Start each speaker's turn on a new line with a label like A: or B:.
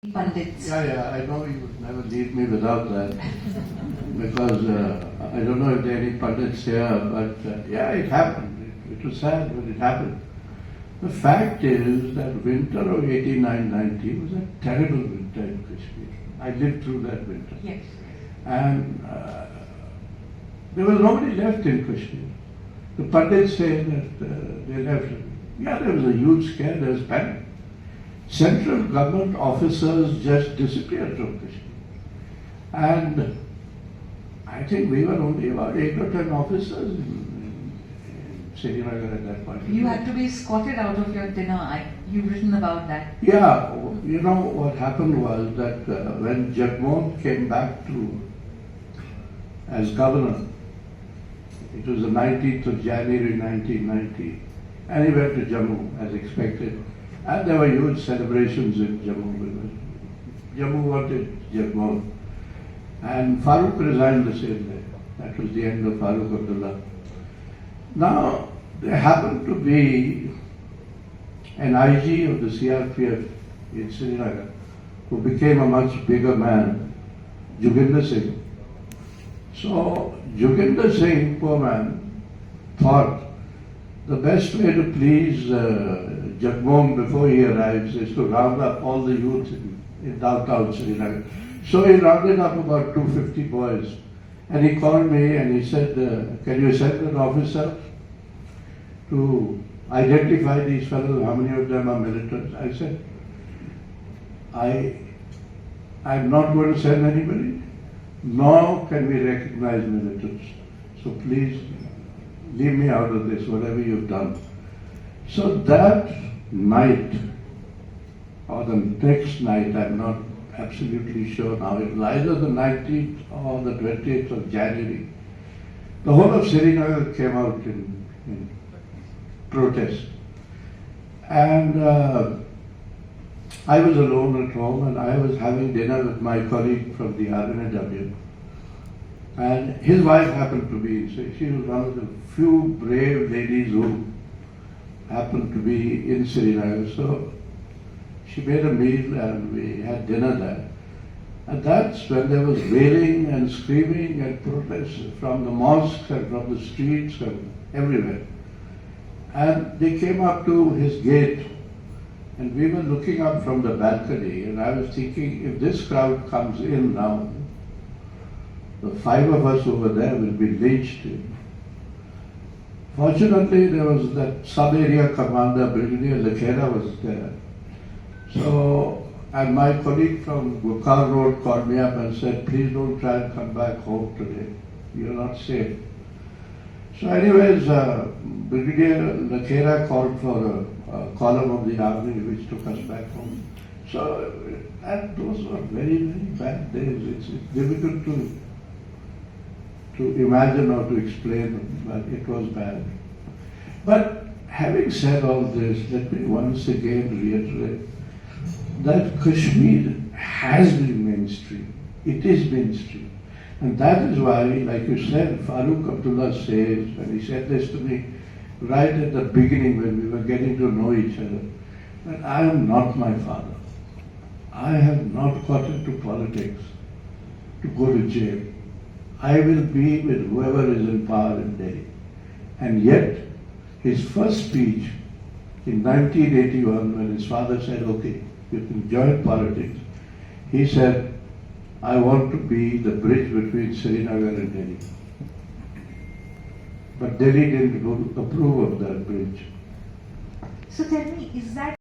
A: Pundits.
B: Yeah, I know you would never leave me without that because I don't know if there are any pundits here, but yeah, it happened. It was sad, but it happened. The fact is that winter of 89-90 was a terrible winter in Kashmir. I lived through that winter.
A: Yes.
B: And there was nobody left in Kashmir. The pundits say that they left. Yeah, there was a huge scare, there was panic. Central government officers just disappeared from Kashmir. And I think we were only about 8 or 10 officers in Srinagar at that point.
A: You had to be escorted out of your dinner. You've written about that.
B: Yeah, you know what happened was that when Jagmohan came back as governor, it was the 19th of January 1990, and he went to Jammu as expected. And there were huge celebrations in Jammu. Jammu wanted Jagmohan. And Farooq resigned the same day. That was the end of Farooq Abdullah. Now, there happened to be an IG of the CRPF in Srinagar who became a much bigger man, Joginder Singh. So, Joginder Singh, poor man, thought the best way to please Jagmohan before he arrives is to round up all the youth in downtown Srinagar. So he rounded up about 250 boys. And he called me and he said, can you send an officer to identify these fellows, how many of them are militants? I said, I'm not going to send anybody, nor can we recognize militants. So please leave me out of this, whatever you've done. So that night, or the next night, I'm not absolutely sure now, it was either the 19th or the 20th of January, the whole of Srinagar came out in protest. And I was alone at home and I was having dinner with my colleague from the RNAW. And his wife happened to be, so she was one of the few brave ladies who happened to be in Srinagar. So she made a meal and we had dinner there. And that's when there was wailing and screaming and protests from the mosques and from the streets and everywhere. And they came up to his gate and we were looking up from the balcony and I was thinking, if this crowd comes in now, the 5 of us over there will be lynched. Fortunately, there was that sub-area commander, Brigadier Lakhera, was there. So, and my colleague from Gokal Road called me up and said, please don't try and come back home today. You're not safe. So anyways, Brigadier Lakhera called for a column of the army which took us back home. So, and those were very, very bad days. It's difficult to imagine or to explain, but it was bad. But having said all this, let me once again reiterate that Kashmir has been mainstream. It is mainstream. And that is why, like you said, Farooq Abdullah says, and he said this to me right at the beginning when we were getting to know each other, that I am not my father. I have not got into politics to go to jail. I will be with whoever is in power in Delhi. And yet, his first speech in 1981, when his father said, okay, you can join politics, he said, I want to be the bridge between Srinagar and Delhi. But Delhi didn't approve of that bridge.
A: So tell me, is that